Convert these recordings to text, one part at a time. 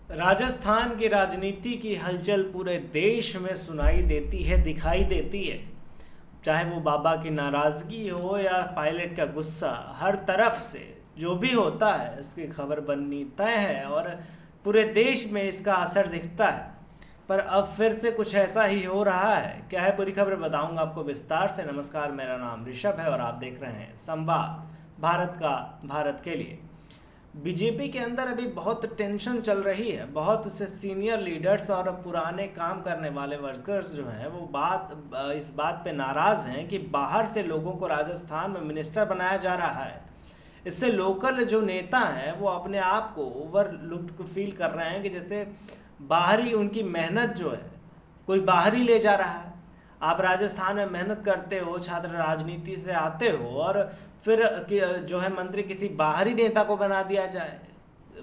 राजस्थान की राजनीति की हलचल पूरे देश में सुनाई देती है, दिखाई देती है। चाहे वो बाबा की नाराज़गी हो या पायलट का गुस्सा, हर तरफ से जो भी होता है इसकी खबर बननी तय है और पूरे देश में इसका असर दिखता है। पर अब फिर से कुछ ऐसा ही हो रहा है। क्या है पूरी खबर बताऊंगा आपको विस्तार से। नमस्कार, मेरा नाम ऋषभ है और आप देख रहे हैं संवाद, भारत का भारत के लिए। बीजेपी के अंदर अभी बहुत टेंशन चल रही है। बहुत से सीनियर लीडर्स और पुराने काम करने वाले वर्कर्स जो हैं वो इस बात पे नाराज़ हैं कि बाहर से लोगों को राजस्थान में मिनिस्टर बनाया जा रहा है। इससे लोकल जो नेता हैं वो अपने आप को ओवरलुक्ड फील कर रहे हैं कि जैसे बाहरी उनकी मेहनत जो है कोई बाहरी ले जा रहा है। आप राजस्थान में मेहनत करते हो, छात्र राजनीति से आते हो और फिर जो है मंत्री किसी बाहरी नेता को बना दिया जाए,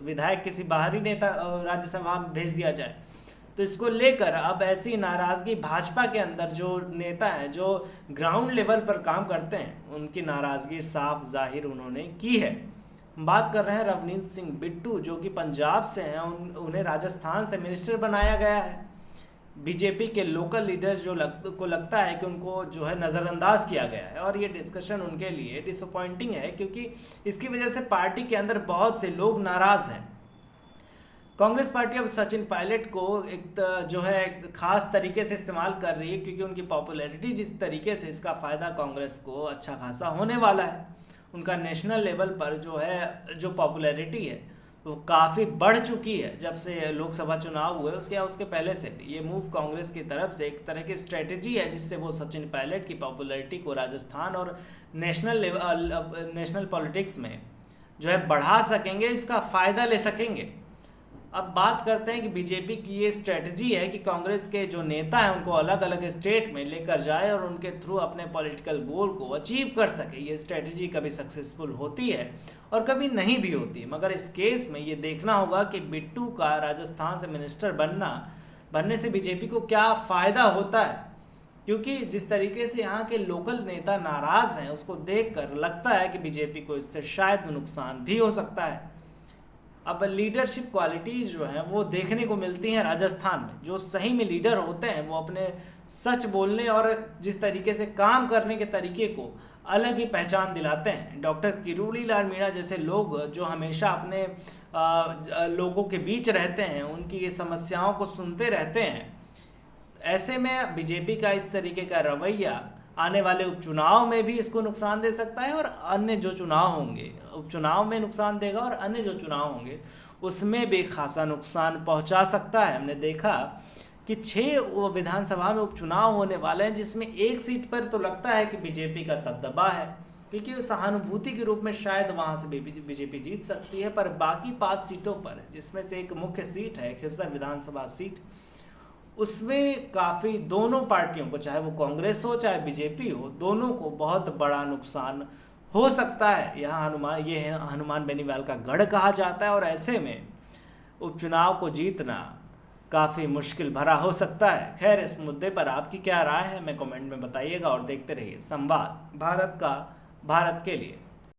विधायक किसी बाहरी नेता राज्यसभा में भेज दिया जाए। तो इसको लेकर अब ऐसी नाराज़गी भाजपा के अंदर जो नेता हैं जो ग्राउंड लेवल पर काम करते हैं उनकी नाराज़गी साफ जाहिर उन्होंने की है। बात कर रहे हैं रवनीत सिंह बिट्टू जो कि पंजाब से हैं। उन्हें राजस्थान से मिनिस्टर बनाया गया है। बीजेपी के लोकल लीडर्स को लगता है कि उनको जो है नज़रअंदाज किया गया है और ये डिस्कशन उनके लिए डिसअपॉइंटिंग है क्योंकि इसकी वजह से पार्टी के अंदर बहुत से लोग नाराज़ हैं। कांग्रेस पार्टी अब सचिन पायलट को जो है एक खास तरीके से इस्तेमाल कर रही है क्योंकि उनकी पॉपुलैरिटी जिस तरीके से इसका फ़ायदा कांग्रेस को अच्छा खासा होने वाला है। उनका नेशनल लेवल पर जो पॉपुलैरिटी है वो काफ़ी बढ़ चुकी है। जब से लोकसभा चुनाव हुए उसके पहले से ये मूव कांग्रेस की तरफ से एक तरह की स्ट्रेटजी है जिससे वो सचिन पायलट की पॉपुलैरिटी को राजस्थान और नेशनल पॉलिटिक्स में जो है बढ़ा सकेंगे, इसका फ़ायदा ले सकेंगे। अब बात करते हैं कि बीजेपी की ये स्ट्रेटजी है कि कांग्रेस के जो नेता हैं उनको अलग अलग स्टेट में लेकर जाए और उनके थ्रू अपने पॉलिटिकल गोल को अचीव कर सके। ये स्ट्रेटजी कभी सक्सेसफुल होती है और कभी नहीं भी होती, मगर इस केस में ये देखना होगा कि बिट्टू का राजस्थान से मिनिस्टर बनने से बीजेपी को क्या फ़ायदा होता है। क्योंकि जिस तरीके से यहाँ के लोकल नेता नाराज़ हैं उसको देखकर लगता है कि बीजेपी को इससे शायद नुकसान भी हो सकता है। अब लीडरशिप क्वालिटीज़ जो हैं वो देखने को मिलती हैं राजस्थान में। जो सही में लीडर होते हैं वो अपने सच बोलने और जिस तरीके से काम करने के तरीके को अलग ही पहचान दिलाते हैं। डॉक्टर किरोड़ी लाल मीणा जैसे लोग जो हमेशा अपने लोगों के बीच रहते हैं, उनकी समस्याओं को सुनते रहते हैं। ऐसे में बीजेपी का इस तरीके का रवैया आने वाले उपचुनाव में भी इसको नुकसान दे सकता है और अन्य जो चुनाव होंगे उपचुनाव में नुकसान देगा और अन्य जो चुनाव होंगे उसमें भी खासा नुकसान पहुंचा सकता है। हमने देखा कि 6 विधानसभा में उपचुनाव होने वाले हैं जिसमें एक सीट पर तो लगता है कि बीजेपी का दबदबा है क्योंकि सहानुभूति के रूप में शायद वहां से बीजेपी जीत सकती है। पर बाकी 5 सीटों पर, जिसमें से एक मुख्य सीट है खिवसर विधानसभा सीट, उसमें काफ़ी दोनों पार्टियों को, चाहे वो कांग्रेस हो चाहे बीजेपी हो, दोनों को बहुत बड़ा नुकसान हो सकता है। यहाँ ये हनुमान बेनीवाल का गढ़ कहा जाता है और ऐसे में उपचुनाव को जीतना काफ़ी मुश्किल भरा हो सकता है। खैर, इस मुद्दे पर आपकी क्या राय है हमें कमेंट में बताइएगा और देखते रहिए संवाद, भारत का भारत के लिए।